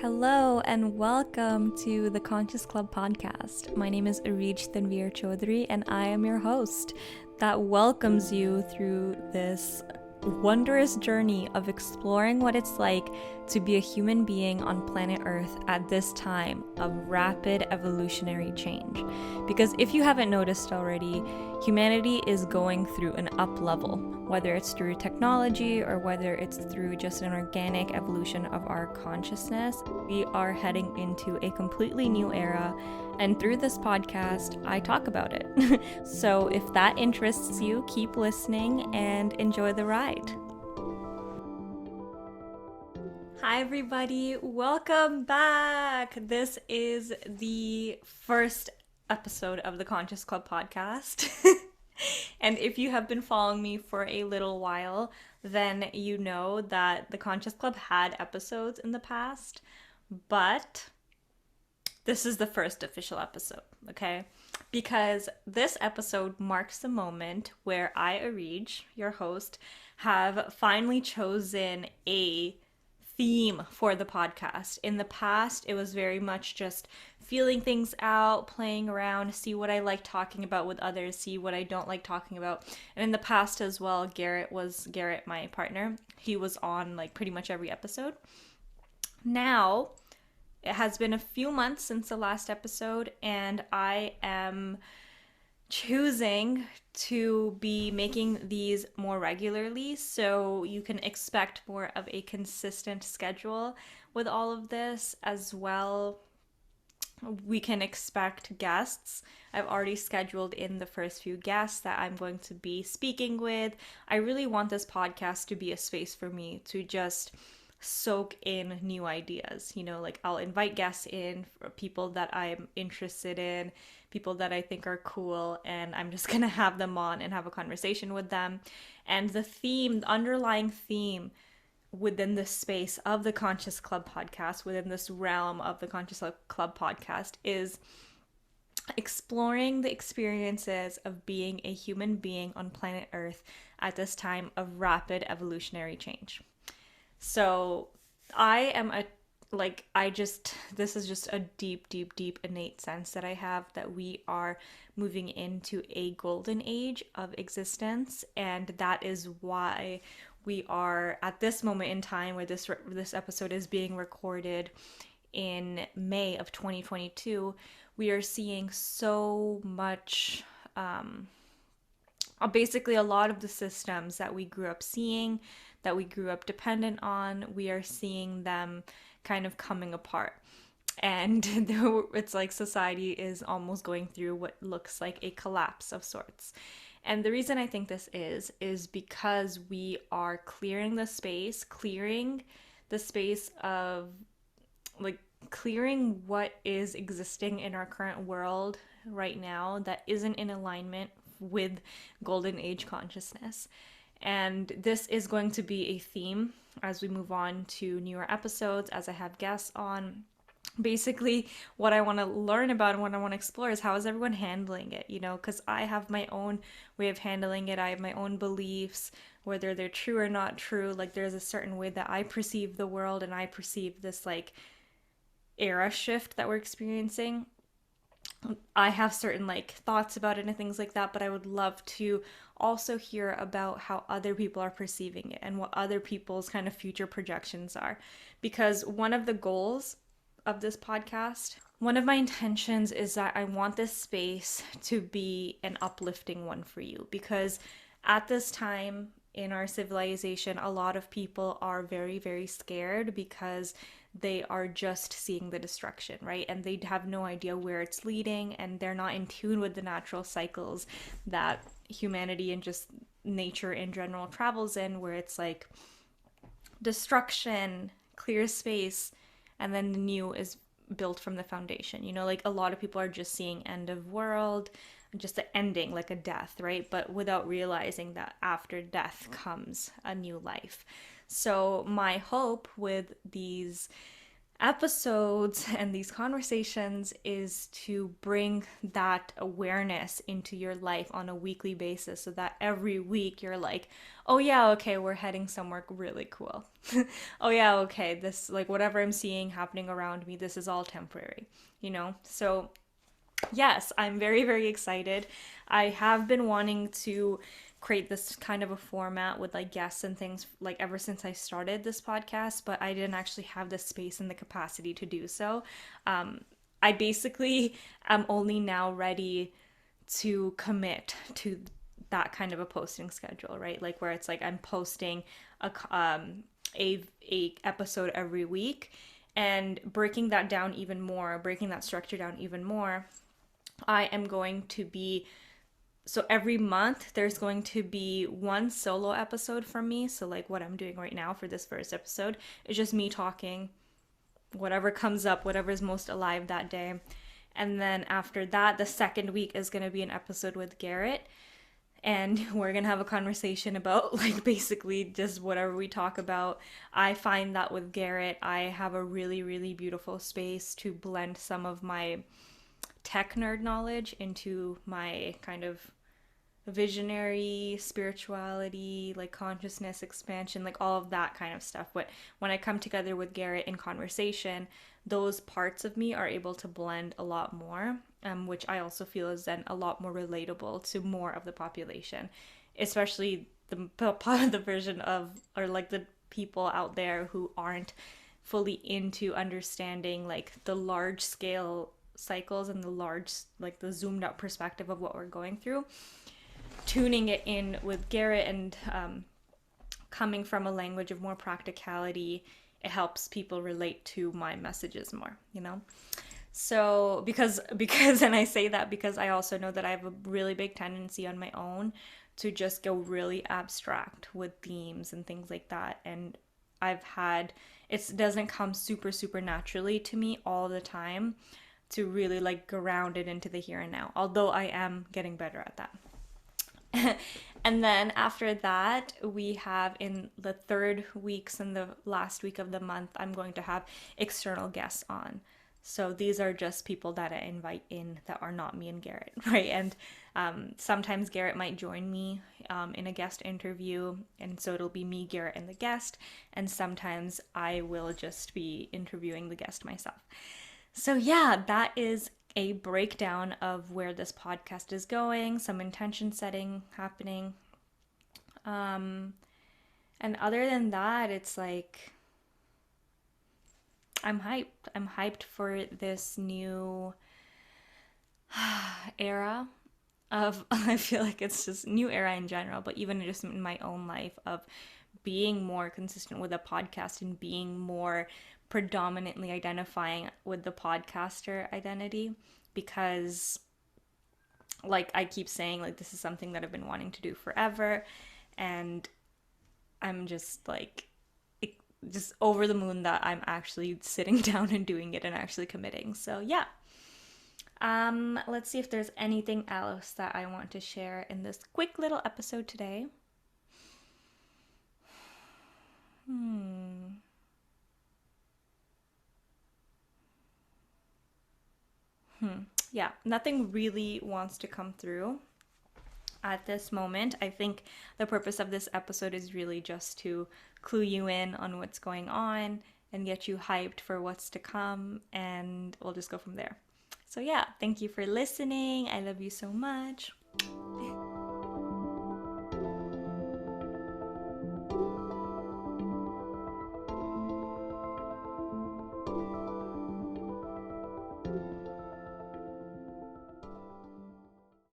Hello and welcome to the Conscious Club podcast. My name is 𝗧𝗜𝗠𝗘𝗦𝗧𝗔𝗠𝗣𝗦 and I am your host that welcomes you through this wondrous journey of exploring what it's like to be a human being on planet Earth at this time of rapid evolutionary change. Because if you haven't noticed already, humanity is going through an up level, whether it's through technology or whether it's through just an organic evolution of our consciousness. We are heading into a completely new era, and through this podcast, I talk about it. So if that interests you, keep listening and enjoy the ride. Hi everybody, welcome back. This is the first episode of the Conscious Club podcast. And if you have been following me for a little while, then you know that the Conscious Club had episodes in the past, but this is the first official episode, okay? Because this episode marks the moment where I, 𝗧𝗜𝗠𝗘𝗦𝗧𝗔𝗠𝗣𝗦, your host, have finally chosen a theme for the podcast. In the past, it was very much just feeling things out, playing around, see what I like talking about with others, see what I don't like talking about. And in the past as well, Garrett, my partner, he was on like pretty much every episode. Now, it has been a few months since the last episode, and I am choosing to be making these more regularly, so you can expect more of a consistent schedule with all of this as well. We can expect guests. I've already scheduled in the first few guests that I'm going to be speaking with. I really want this podcast to be a space for me to just soak in new ideas. Like I'll invite guests in, for people that I'm interested in, people that I think are cool, and I'm just gonna have them on and have a conversation with them. And the underlying theme within this space of the Conscious Club podcast, within this realm of the Conscious Club podcast, is exploring the experiences of being a human being on planet Earth at this time of rapid evolutionary change. So this is just a deep innate sense that I have that we are moving into a golden age of existence. And that is why we are at this moment in time where this episode is being recorded in May of 2022, we are seeing so much, basically a lot of the systems that we grew up seeing, that we grew up dependent on, we are seeing them kind of coming apart. And it's like society is almost going through what looks like a collapse of sorts. And the reason I think this is because we are clearing the space of like clearing what is existing in our current world right now that isn't in alignment with golden age consciousness. And this is going to be a theme as we move on to newer episodes, as I have guests on. Basically, what I want to learn about and what I want to explore is how is everyone handling it, because I have my own way of handling it. I have my own beliefs, whether they're true or not true. Like there's a certain way that I perceive the world, and I perceive this like era shift that we're experiencing. I have certain like thoughts about it and things like that, but I would love to also hear about how other people are perceiving it and what other people's kind of future projections are. Because one of the goals of this podcast, one of my intentions is that I want this space to be an uplifting one for you. Because at this time in our civilization, a lot of people are very, very scared because they are just seeing the destruction, right? And they have no idea where it's leading, and they're not in tune with the natural cycles that humanity and just nature in general travels in, where it's like destruction, clear space, and then the new is built from the foundation. Like a lot of people are just seeing end of world, just the ending, like a death, right? But without realizing that after death comes a new life. So my hope with these episodes and these conversations is to bring that awareness into your life on a weekly basis so that every week you're like, oh yeah, okay, we're heading somewhere really cool. Oh yeah, okay, this, like, whatever I'm seeing happening around me, this is all temporary, you know? So yes, I'm very, very excited. I have been wanting to create this kind of a format with like guests and things like ever since I started this podcast, but I didn't actually have the space and the capacity to do so. I basically am only now ready to commit to that kind of a posting schedule, right? Like where it's like I'm posting a episode every week and breaking that down even more, breaking that structure down even more. I am going to be, so every month there's going to be one solo episode from me. So like what I'm doing right now for this first episode is just me talking, whatever comes up, whatever is most alive that day. And then after that, the second week is going to be an episode with Garrett. And we're going to have a conversation about like basically just whatever we talk about. I find that with Garrett, I have a really, really beautiful space to blend some of my tech nerd knowledge into my kind of visionary spirituality, like consciousness expansion, like all of that kind of stuff. But when I come together with Garrett in conversation, those parts of me are able to blend a lot more, which I also feel is then a lot more relatable to more of the population, especially the version of, or like the people out there who aren't fully into understanding like the large scale cycles and the large, like the zoomed out perspective of what we're going through. Tuning it in with Garrett and coming from a language of more practicality, it helps people relate to my messages more, you know? So because and I say that because I also know that I have a really big tendency on my own to just go really abstract with themes and things like that. And it doesn't come super naturally to me all the time to really like ground it into the here and now, although I am getting better at that. And then after that, we have in the third weeks and the last week of the month, I'm going to have external guests on. So these are just people that I invite in that are not me and Garrett, right? And sometimes Garrett might join me in a guest interview. And so it'll be me, Garrett, and the guest. And sometimes I will just be interviewing the guest myself. So yeah, that is a breakdown of where this podcast is going, some intention setting happening. And other than that, it's like I'm hyped. I'm hyped for this new era of, I feel like it's just new era in general, but even just in my own life of being more consistent with a podcast and being more predominantly identifying with the podcaster identity, because like I keep saying, like this is something that I've been wanting to do forever, and I'm just like just over the moon that I'm actually sitting down and doing it and actually committing. So yeah. Let's see if there's anything else that I want to share in this quick little episode today. Yeah, nothing really wants to come through at this moment. I think the purpose of this episode is really just to clue you in on what's going on and get you hyped for what's to come, and we'll just go from there. So yeah, thank you for listening. I love you so much.